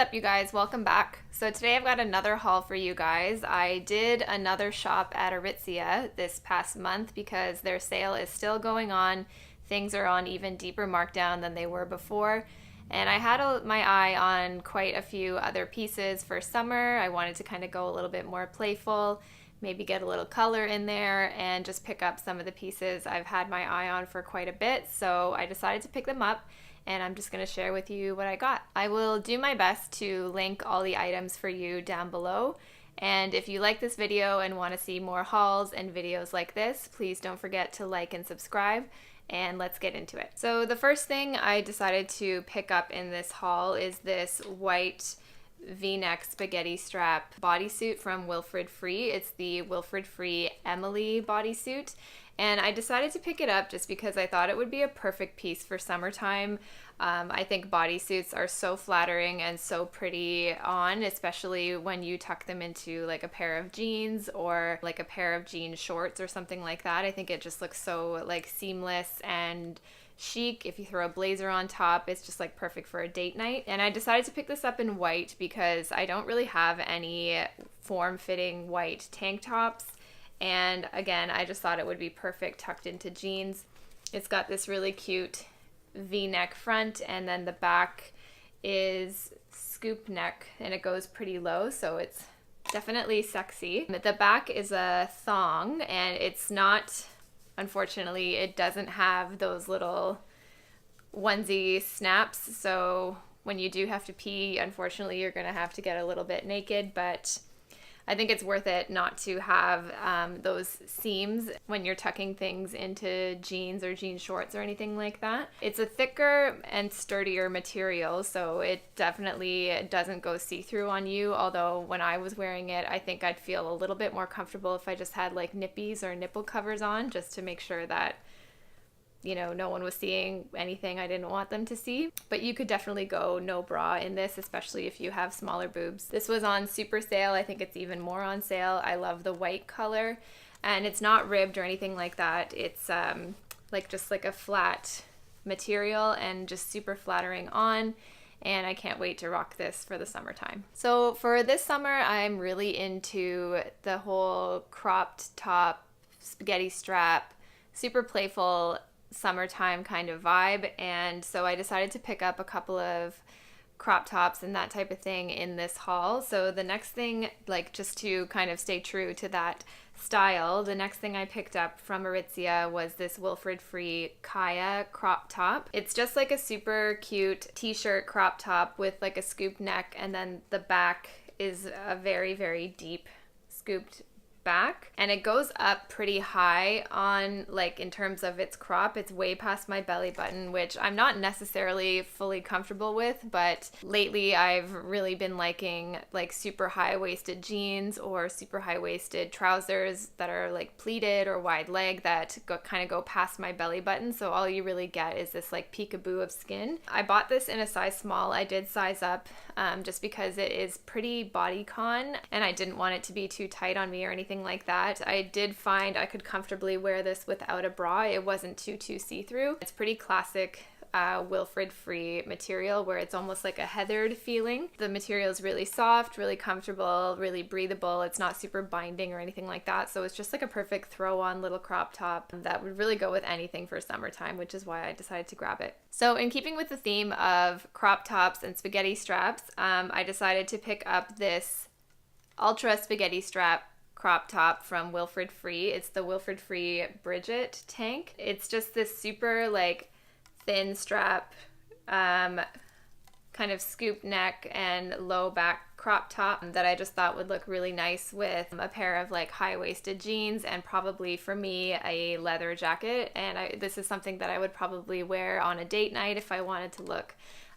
up, you guys? Welcome back. So today I've got another haul for you guys. I did another shop at Aritzia this past month because their sale is still going on. Things are on even deeper markdown than they were before. And I had my eye on quite a few other pieces for summer. I wanted to kind of go a little bit more playful, maybe get a little color in there and just pick up some of the pieces I've had my eye on for quite a bit. So I decided to pick them up, and I'm just going to share with you what I got. I will do my best to link all the items for you down below. And if you like this video and want to see more hauls and videos like this, please don't forget to like and subscribe, and let's get into it. So the first thing I decided to pick up in this haul is this white V-neck spaghetti strap bodysuit from Wilfred Free. It's the Wilfred Free Emily bodysuit. And I decided to pick it up just because I thought it would be a perfect piece for summertime. I think bodysuits are so flattering and so pretty on, especially when you tuck them into like a pair of jeans or like a pair of jean shorts or something like that. I think it just looks so like seamless and chic. If you throw a blazer on top, it's just like perfect for a date night. And I decided to pick this up in white because I don't really have any form-fitting white tank tops. And again, I just thought it would be perfect tucked into jeans. It's got this really cute V-neck front, and then the back is scoop neck and it goes pretty low, so it's definitely sexy. The back is a thong, and it's not, unfortunately, it doesn't have those little onesie snaps, so when you do have to pee, unfortunately, you're gonna have to get a little bit naked, but I think it's worth it not to have those seams when you're tucking things into jeans or jean shorts or anything like that. It's a thicker and sturdier material, so it definitely doesn't go see-through on you, although when I was wearing it, I think I'd feel a little bit more comfortable if I just had like nippies or nipple covers on, just to make sure that, you know, no one was seeing anything I didn't want them to see. But you could definitely go no bra in this, especially if you have smaller boobs. This was on super sale. I think it's even more on sale. I love the white color, and it's not ribbed or anything like that. It's like just like a flat material and just super flattering on. And I can't wait to rock this for the summertime. So for this summer, I'm really into the whole cropped top, spaghetti strap, super playful summertime kind of vibe, and so I decided to pick up a couple of crop tops and that type of thing in this haul. So the next thing, like just to kind of stay true to that style, the next thing I picked up from Aritzia was this Wilfred Free Kaya crop top. It's just like a super cute t-shirt crop top with like a scoop neck, and then the back is a very, very deep scooped back, and it goes up pretty high on, like, in terms of its crop. It's way past my belly button, which I'm not necessarily fully comfortable with, but lately I've really been liking like super high-waisted jeans or super high-waisted trousers that are like pleated or wide leg that kind of go past my belly button, so all you really get is this like peekaboo of skin. I bought this in a size small. I did size up just because it is pretty bodycon and I didn't want it to be too tight on me or anything like that. I did find I could comfortably wear this without a bra. It wasn't too see-through. It's pretty classic Wilfred Free material where it's almost like a heathered feeling. The material is really soft, really comfortable, really breathable. It's not super binding or anything like that, so it's just like a perfect throw-on little crop top that would really go with anything for summertime, which is why I decided to grab it. So in keeping with the theme of crop tops and spaghetti straps, I decided to pick up this ultra spaghetti strap crop top from Wilfred Free. It's the Wilfred Free Bridget tank. It's just this super like thin strap, kind of scoop neck and low back crop top that I just thought would look really nice with a pair of like high-waisted jeans and probably for me a leather jacket. And this is something that I would probably wear on a date night if I wanted to look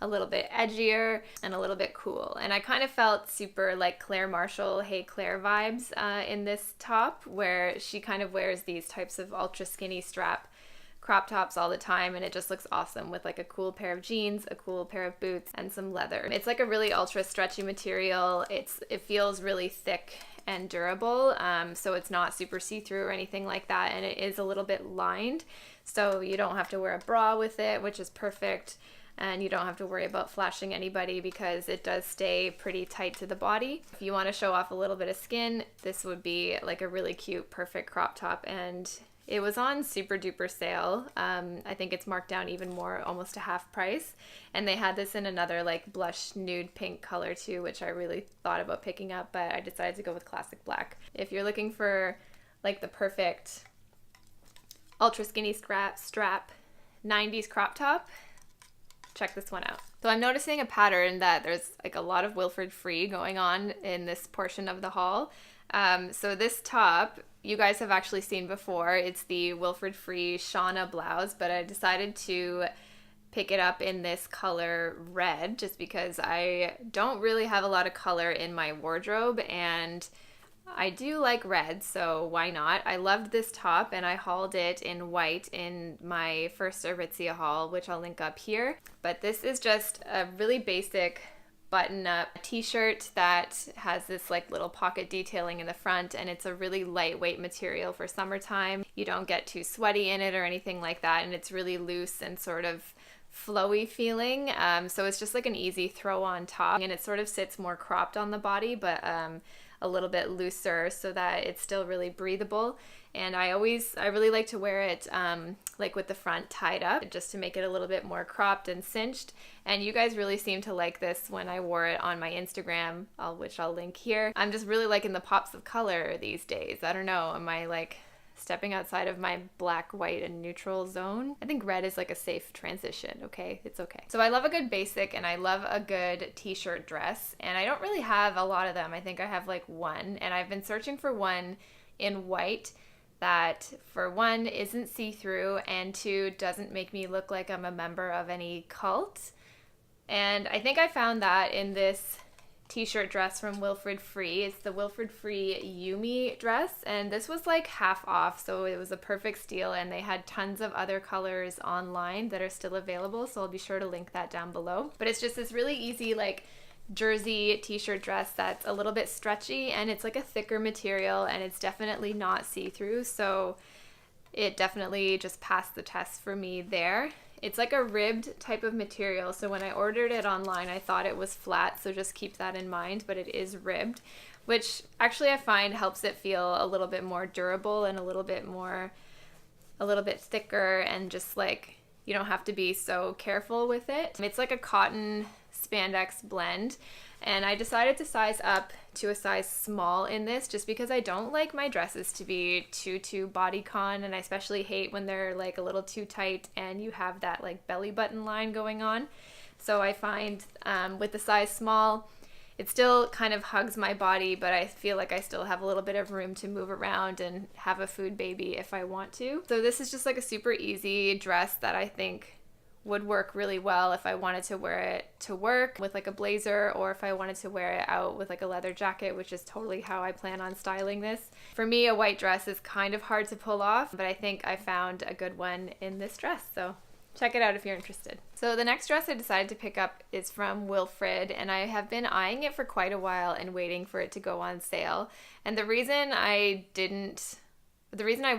a little bit edgier and a little bit cool. And I kind of felt super like Claire Marshall, Hey Claire vibes in this top, where she kind of wears these types of ultra skinny strap crop tops all the time, and it just looks awesome with like a cool pair of jeans, a cool pair of boots, and some leather. It's like a really ultra stretchy material. It feels really thick and durable, so it's not super see-through or anything like that, and it is a little bit lined, so you don't have to wear a bra with it, which is perfect. and you don't have to worry about flashing anybody because it does stay pretty tight to the body. If you want to show off a little bit of skin, this would be like a really cute, perfect crop top, and it was on super duper sale. I think it's marked down even more, almost a half price. And they had this in another like blush nude pink color too, which I really thought about picking up, but I decided to go with classic black. If you're looking for like the perfect ultra skinny strap 90s crop top, check this one out. So I'm noticing a pattern that there's like a lot of Wilfred Free going on in this portion of the haul. So this top, you guys have actually seen before. It's the Wilfred Free Shauna blouse, but I decided to pick it up in this color red just because I don't really have a lot of color in my wardrobe, and I do like red, so why not? I loved this top and I hauled it in white in my first Aritzia haul, which I'll link up here. But this is just a really basic button-up t-shirt that has this like little pocket detailing in the front, and it's a really lightweight material for summertime. You don't get too sweaty in it or anything like that, and it's really loose and sort of flowy feeling. So it's just like an easy throw on top, and it sort of sits more cropped on the body, but a little bit looser so that it's still really breathable. And I really like to wear it like with the front tied up just to make it a little bit more cropped and cinched. And you guys really seem to like this when I wore it on my Instagram, which I'll link here. I'm just really liking the pops of color these days. I don't know, am I like stepping outside of my black, white, and neutral zone? I think red is like a safe transition, okay? It's okay. So I love a good basic and I love a good t-shirt dress, and I don't really have a lot of them. I think I have like one, and I've been searching for one in white that, for one, isn't see-through, and two, doesn't make me look like I'm a member of any cult. And I think I found that in this t-shirt dress from Wilfred Free. It's the Wilfred Free Yumi dress, and this was like half off, so it was a perfect steal, and they had tons of other colors online that are still available, so I'll be sure to link that down below. But it's just this really easy like jersey t-shirt dress that's a little bit stretchy, and it's like a thicker material, and it's definitely not see-through, so it definitely just passed the test for me there. It's like a ribbed type of material, so when I ordered it online I thought it was flat, so just keep that in mind, but it is ribbed, which actually I find helps it feel a little bit more durable and a little bit thicker, and just like you don't have to be so careful with it. It's like a cotton spandex blend, and I decided to size up to a size small in this just because I don't like my dresses to be too bodycon, and I especially hate when they're like a little too tight and you have that like belly button line going on. So I find with the size small, it still kind of hugs my body, but I feel like I still have a little bit of room to move around and have a food baby if I want to. So this is just like a super easy dress that I think would work really well if I wanted to wear it to work with like a blazer, or if I wanted to wear it out with like a leather jacket, which is totally how I plan on styling this. For me, a white dress is kind of hard to pull off, but I think I found a good one in this dress, so check it out if you're interested. So the next dress I decided to pick up is from Wilfred, and I have been eyeing it for quite a while and waiting for it to go on sale. And the reason I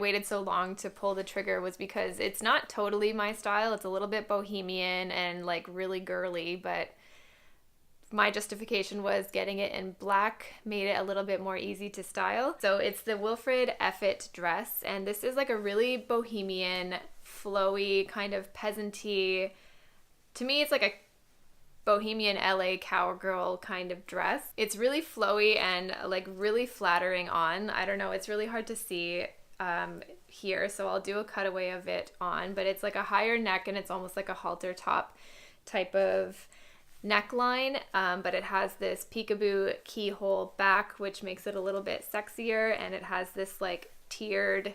waited so long to pull the trigger was because it's not totally my style. It's a little bit bohemian and like really girly, but my justification was getting it in black made it a little bit more easy to style. So it's the Wilfred Effet dress, and this is like a really bohemian, flowy, kind of peasanty. To me, it's like a bohemian LA cowgirl kind of dress. It's really flowy and like really flattering on. I don't know, it's really hard to see here, so I'll do a cutaway of it on, but it's like a higher neck and it's almost like a halter top type of neckline, but it has this peekaboo keyhole back, which makes it a little bit sexier, and it has this like tiered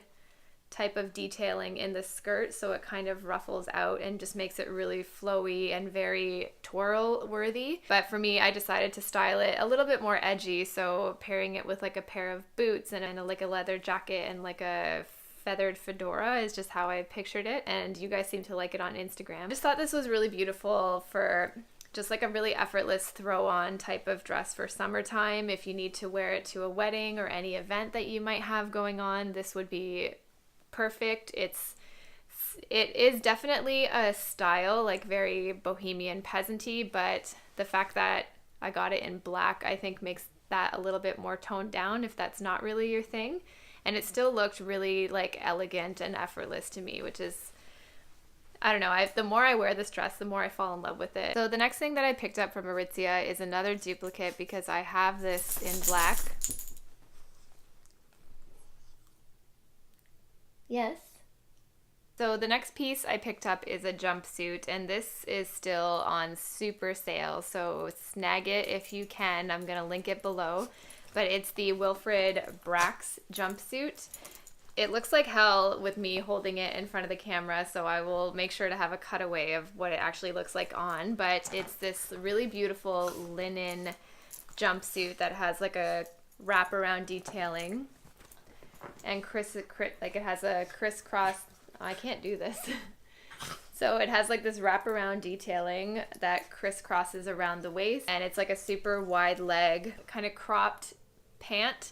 type of detailing in the skirt, so it kind of ruffles out and just makes it really flowy and very twirl worthy. But for me, I decided to style it a little bit more edgy, so pairing it with like a pair of boots and like a leather jacket and like a feathered fedora is just how I pictured it, and you guys seem to like it on Instagram. I just thought this was really beautiful for just like a really effortless throw on type of dress for summertime. If you need to wear it to a wedding or any event that you might have going on, this would be perfect. It's It is definitely a style, like very bohemian peasanty, but the fact that I got it in black, I think makes that a little bit more toned down if that's not really your thing. And it still looked really like elegant and effortless to me, which is, I don't know, the more I wear this dress, the more I fall in love with it. So the next thing that I picked up from Aritzia is another duplicate because I have this in black. Yes. So the next piece I picked up is a jumpsuit, and this is still on super sale, so snag it if you can. I'm going to link it below, but it's the Wilfred Brax jumpsuit. It looks like hell with me holding it in front of the camera, so I will make sure to have a cutaway of what it actually looks like on, but it's this really beautiful linen jumpsuit that has like a wraparound detailing, and like it has a crisscross. I can't do this. So it has like this wraparound detailing that crisscrosses around the waist, and it's like a super wide leg, kind of cropped pant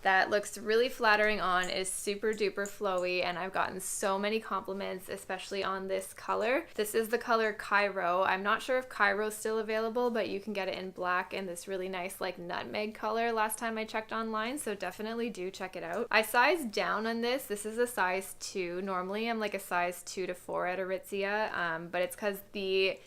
that looks really flattering on, is super duper flowy, and I've gotten so many compliments, especially on this color. This is the color Cairo. I'm not sure if Cairo's still available, but you can get it in black and this really nice like nutmeg color last time I checked online, so definitely do check it out. I sized down on this. This is a size 2. Normally I'm like a size 2 to 4 at Aritzia, but it's because the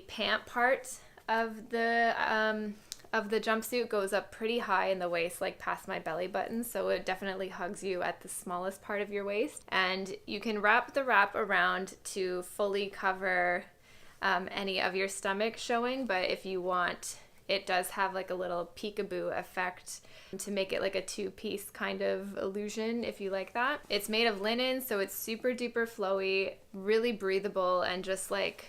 pant part of the jumpsuit goes up pretty high in the waist, like past my belly button, so it definitely hugs you at the smallest part of your waist. And you can wrap the wrap around to fully cover any of your stomach showing, but if you want, it does have like a little peekaboo effect to make it like a two-piece kind of illusion if you like that. It's made of linen, so it's super duper flowy, really breathable, and just like,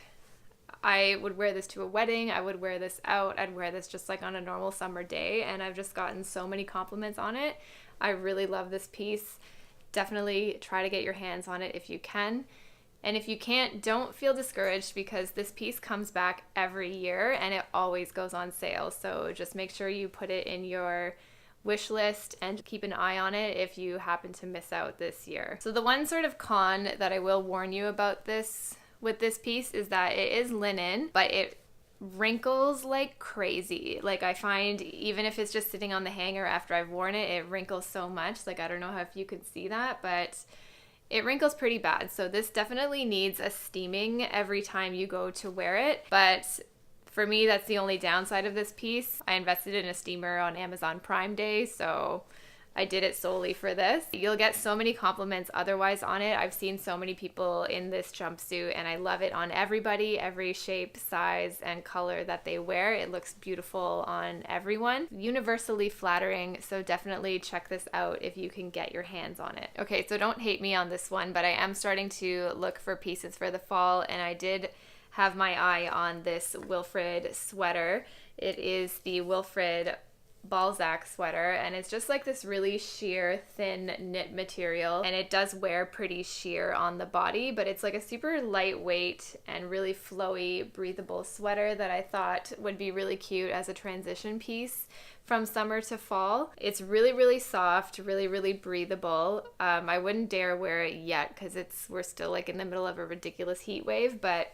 I would wear this to a wedding, I would wear this out, I'd wear this just like on a normal summer day, and I've just gotten so many compliments on it. I really love this piece. Definitely try to get your hands on it if you can. And if you can't, don't feel discouraged because this piece comes back every year and it always goes on sale. So just make sure you put it in your wish list and keep an eye on it if you happen to miss out this year. So the one sort of con that I will warn you about with this piece is that it is linen, but it wrinkles like crazy. Like I find even if it's just sitting on the hanger after I've worn it, it wrinkles so much. Like I don't know if you could see that, but it wrinkles pretty bad. So this definitely needs a steaming every time you go to wear it. But for me, that's the only downside of this piece. I invested in a steamer on Amazon Prime Day, so I did it solely for this. You'll get so many compliments otherwise on it. I've seen so many people in this jumpsuit and I love it on everybody, every shape, size, and color that they wear. It looks beautiful on everyone. Universally flattering, so definitely check this out if you can get your hands on it. Okay, so don't hate me on this one, but I am starting to look for pieces for the fall, and I did have my eye on this Wilfred sweater. It is the Wilfred Balzac sweater, and it's just like this really sheer thin knit material, and it does wear pretty sheer on the body, but it's like a super lightweight and really flowy, breathable sweater that I thought would be really cute as a transition piece from summer to fall. It's really, really soft, really, really breathable. I wouldn't dare wear it yet because we're still like in the middle of a ridiculous heat wave, but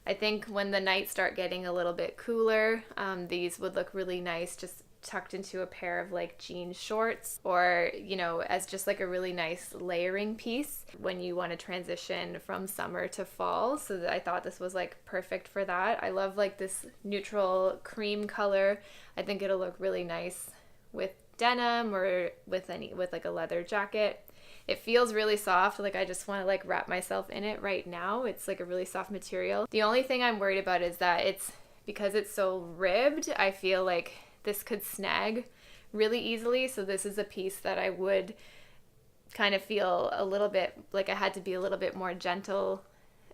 I think when the nights start getting a little bit cooler, these would look really nice just tucked into a pair of like jean shorts, or you know, as just like a really nice layering piece when you want to transition from summer to fall. So I thought this was like perfect for that. I love like this neutral cream color. I think it'll look really nice with denim or with like a leather jacket. It feels really soft, like I just want to like wrap myself in it right now. It's like a really soft material. The only thing I'm worried about is that because it's so ribbed, I feel like this could snag really easily. So this is a piece that I would kind of feel a little bit like I had to be a little bit more gentle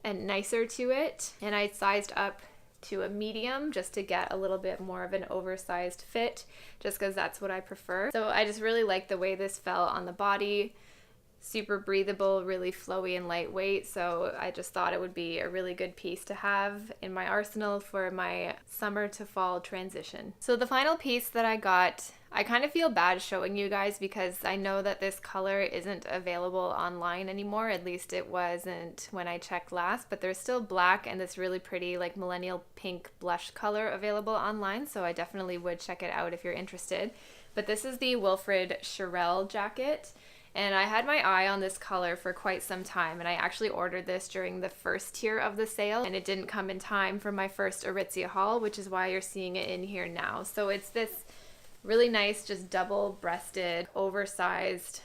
and nicer to it. And I sized up to a medium just to get a little bit more of an oversized fit, just because that's what I prefer. So I just really like the way this fell on the body. super breathable, really flowy and lightweight, so I just thought it would be a really good piece to have in my arsenal for my summer to fall transition. So the final piece that I got, I kind of feel bad showing you guys because I know that this color isn't available online anymore, at least it wasn't when I checked last, but there's still black and this really pretty like millennial pink blush color available online, so I definitely would check it out if you're interested. But this is the Wilfred Chirel jacket. And I had my eye on this color for quite some time, and I actually ordered this during the first tier of the sale, and it didn't come in time for my first Aritzia haul, which is why you're seeing it in here now. So it's this really nice, just double-breasted, oversized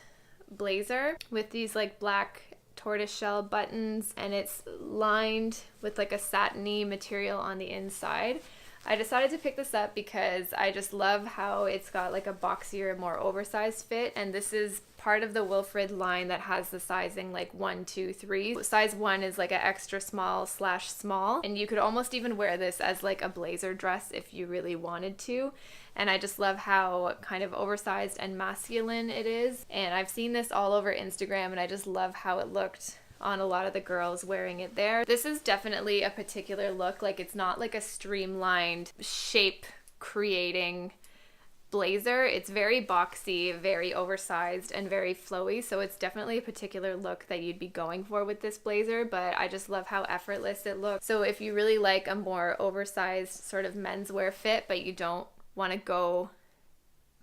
blazer with these like black tortoiseshell buttons, and it's lined with like a satiny material on the inside. I decided to pick this up because I just love how it's got like a boxier, more oversized fit, and this is part of the Wilfred line that has the sizing like 1, 2, 3. Size 1 is like an extra small / small, and you could almost even wear this as like a blazer dress if you really wanted to. And I just love how kind of oversized and masculine it is, and I've seen this all over Instagram, and I just love how it looked on a lot of the girls wearing it there. This is definitely a particular look, like it's not like a streamlined shape creating blazer. It's very boxy, very oversized, and very flowy, so it's definitely a particular look that you'd be going for with this blazer, but I just love how effortless it looks. So if you really like a more oversized sort of menswear fit, but you don't want to go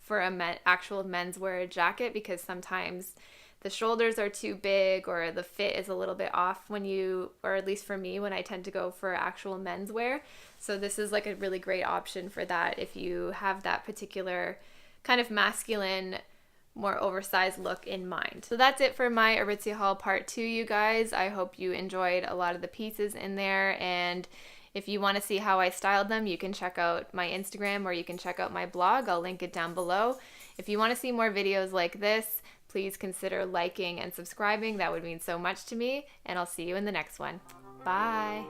for a actual menswear jacket because sometimes the shoulders are too big or the fit is a little bit off when you, or at least for me, when I tend to go for actual menswear. So this is like a really great option for that if you have that particular kind of masculine, more oversized look in mind. So that's it for my Aritzia haul part 2, you guys. I hope you enjoyed a lot of the pieces in there, and if you want to see how I styled them, you can check out my Instagram or you can check out my blog. I'll link it down below. If you want to see more videos like this, please consider liking and subscribing. That would mean so much to me, and I'll see you in the next one. Bye!